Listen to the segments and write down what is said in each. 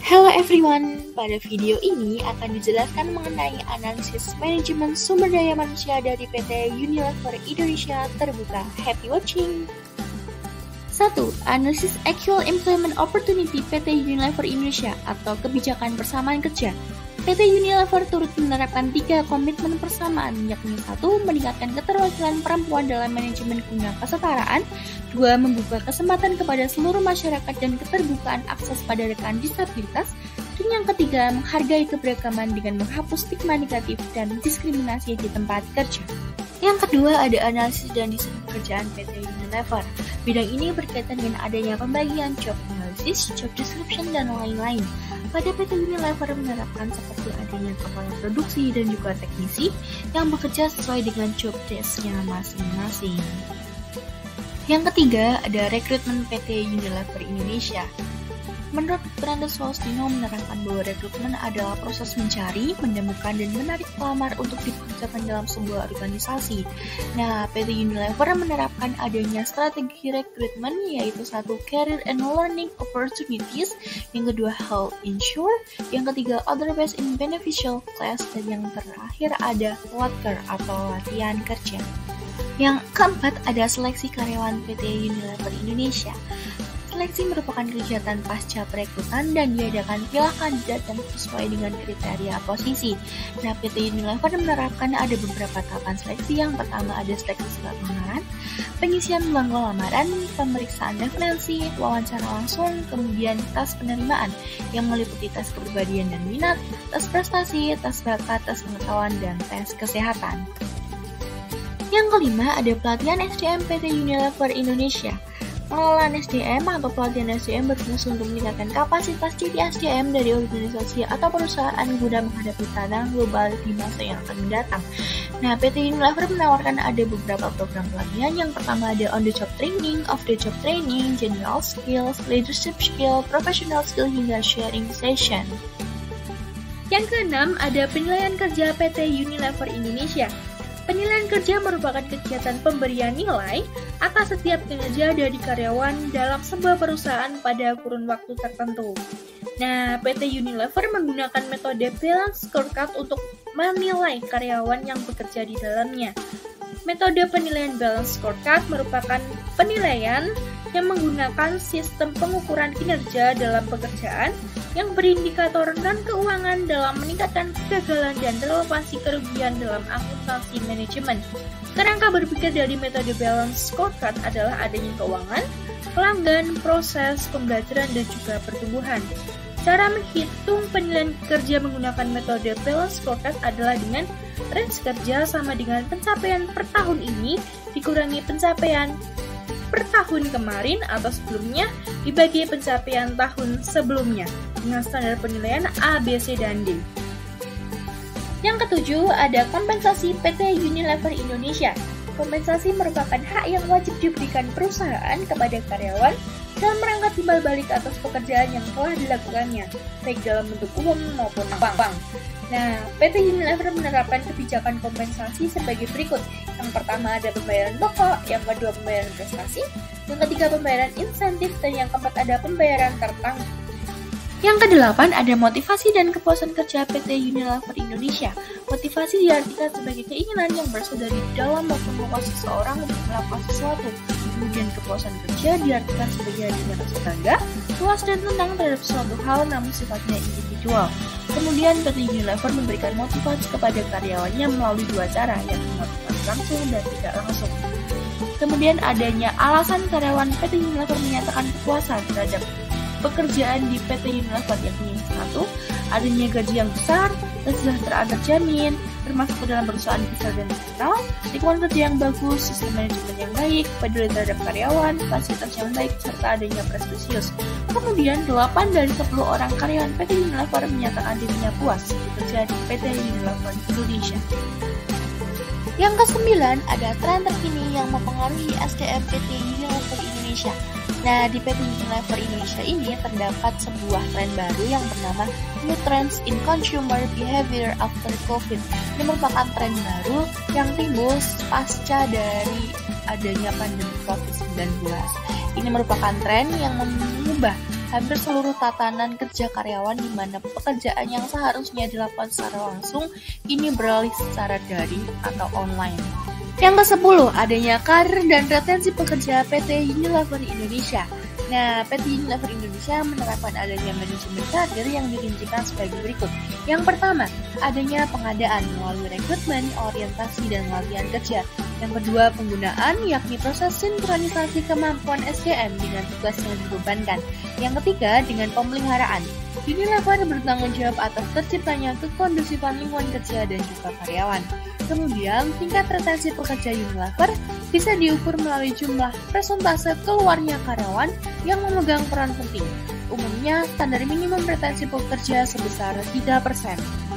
Hello everyone, pada video ini akan dijelaskan mengenai analisis manajemen sumber daya manusia dari PT Unilever Indonesia Terbuka. Happy watching! 1. Analisis Actual Employment Opportunity PT Unilever Indonesia atau kebijakan persamaan kerja. PT Unilever turut menerapkan 3 komitmen persamaan, yakni 1. Meningkatkan keterwakilan perempuan dalam manajemen guna kesetaraan, 2. Membuka kesempatan kepada seluruh masyarakat dan keterbukaan akses pada rekan disabilitas, dan yang ketiga, menghargai keberagaman dengan menghapus stigma negatif dan diskriminasi di tempat kerja. Yang kedua, ada analisis dan desain pekerjaan PT Unilever. Bidang ini berkaitan dengan adanya pembagian job analysis, job description, dan lain-lain. Pada PT Unilever menerapkan seperti adanya kepala produksi dan juga teknisi yang bekerja sesuai dengan job desk-nya masing-masing. Yang ketiga, ada rekrutmen PT Unilever Indonesia. Menurut Brandon Sostino menerangkan bahwa rekrutmen adalah proses mencari, menemukan, dan menarik pelamar untuk dipekerjakan dalam sebuah organisasi. Nah, PT Unilever menerapkan adanya strategi rekrutmen, yaitu 1. Career and learning opportunities, yang kedua health insure, yang ketiga otherwise in beneficial class, dan yang terakhir ada locker atau latihan kerja. Yang keempat ada seleksi karyawan PT Unilever Indonesia. Seleksi merupakan kegiatan pasca perekrutan dan diadakan pilah kandidat yang sesuai dengan kriteria posisi. Nah, PT Unilever menerapkan ada beberapa tahapan seleksi. Yang pertama ada seleksi surat lamaran, pengisian blanko lamaran, pemeriksaan referensi, wawancara langsung, kemudian tes penerimaan yang meliputi tes kepribadian dan minat, tes prestasi, tes bakat, tes pengetahuan, dan tes kesehatan. Yang kelima ada pelatihan SDM PT Unilever Indonesia. Pengelolaan SDM atau pelatihan SDM berfungsi untuk meningkatkan kapasitas diri SDM dari organisasi atau perusahaan guna menghadapi tantangan global di masa yang akan mendatang. Nah, PT Unilever menawarkan ada beberapa program pelatihan. Yang pertama ada on the job training, off the job training, general skills, leadership skill, professional skill, hingga sharing session. Yang keenam ada penilaian kerja PT Unilever Indonesia. Penilaian kerja merupakan kegiatan pemberian nilai atas setiap kinerja dari karyawan dalam sebuah perusahaan pada kurun waktu tertentu. Nah, PT Unilever menggunakan metode Balanced Scorecard untuk menilai karyawan yang bekerja di dalamnya. Metode penilaian Balanced Scorecard merupakan penilaian yang menggunakan sistem pengukuran kinerja dalam pekerjaan yang berindikator non-keuangan dalam meningkatkan kegagalan dan relevansi kerugian dalam akuntansi manajemen. Kerangka berpikir dari metode Balanced Scorecard adalah adanya keuangan, pelanggan, proses, pembelajaran, dan juga pertumbuhan. Cara menghitung penilaian kerja menggunakan metode Balanced Scorecard adalah dengan range kerja sama dengan pencapaian per tahun ini dikurangi pencapaian per tahun kemarin atau sebelumnya dibagi pencapaian tahun sebelumnya dengan standar penilaian A, B, C, dan D. Yang ketujuh ada kompensasi PT Unilever Indonesia. Kompensasi merupakan hak yang wajib diberikan perusahaan kepada karyawan dalam rangka timbal balik atas pekerjaan yang telah dilakukannya, baik dalam bentuk uang maupun uang. Nah, PT Unilever menerapkan kebijakan kompensasi sebagai berikut. Yang pertama ada pembayaran pokok, yang kedua pembayaran prestasi, yang ketiga pembayaran insentif, dan yang keempat ada pembayaran tertangguh. Yang kedelapan ada motivasi dan kepuasan kerja PT Unilever Indonesia. Motivasi diartikan sebagai keinginan yang berasal dari dalam maupun luar seseorang untuk melakukan sesuatu. Kemudian kepuasan kerja diartikan sebagai adanya rasa bangga, puas dan senang terhadap suatu hal namun sifatnya individual. Kemudian PT Unilever memberikan motivasi kepada karyawannya melalui 2 cara, yaitu motivasi langsung dan tidak langsung. Kemudian adanya alasan karyawan PT Unilever menyatakan kepuasan terhadap pekerjaan di PT Unilever, yakni 1. Adanya gaji yang besar, kesejahteraan terjamin, termasuk ke dalam perusahaan besar dan digital, lingkungan kerja yang bagus, sistem manajemen yang baik, peduli terhadap karyawan, fasilitas yang baik, serta adanya prestisius. Kemudian 8 dari 10 orang karyawan PT Unilever menyatakan dirinya puas bekerja di PT Unilever Indonesia. Yang ke-9 ada tren terkini yang mempengaruhi SDM PT Unilever Indonesia. Nah, di PT Unilever Indonesia ini terdapat sebuah tren baru yang bernama New Trends in Consumer Behavior After COVID. Ini merupakan tren baru yang timbul pasca dari adanya pandemi COVID-19. Ini merupakan tren yang mengubah hampir seluruh tatanan kerja karyawan di mana pekerjaan yang seharusnya dilakukan secara langsung kini beralih secara daring atau online. Yang ke-10, adanya karir dan retensi pekerja PT Unilever Indonesia. Nah, PT Unilever Indonesia menerapkan adanya manajemen karir yang dirincikan sebagai berikut. Yang pertama, adanya pengadaan melalui rekrutmen, orientasi, dan latihan kerja. Yang kedua, penggunaan, yakni proses sinkronisasi kemampuan SDM dengan tugas yang dibebankan. Yang ketiga, dengan pemeliharaan. Unilever bertanggung jawab atas terciptanya kekondusifan lingkungan kerja dan juga karyawan. Kemudian, tingkat retensi pekerja Unilever bisa diukur melalui jumlah persentase keluarnya karyawan yang memegang peran penting. Umumnya, standar minimum retensi pekerja sebesar 3%.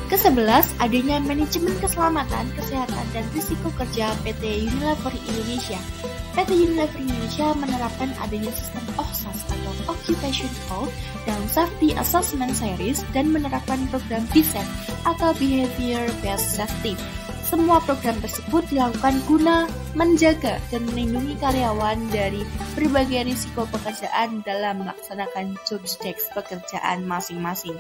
Ke-11, adanya manajemen keselamatan, kesehatan, dan risiko kerja PT Unilever Indonesia. PT Unilever Indonesia menerapkan adanya sistem OHSAS atau Occupation Health dan Safety Assessment Series dan menerapkan program BSET atau Behavior Based Safety. Semua program tersebut dilakukan guna menjaga dan melindungi karyawan dari berbagai risiko pekerjaan dalam melaksanakan job desk pekerjaan masing-masing.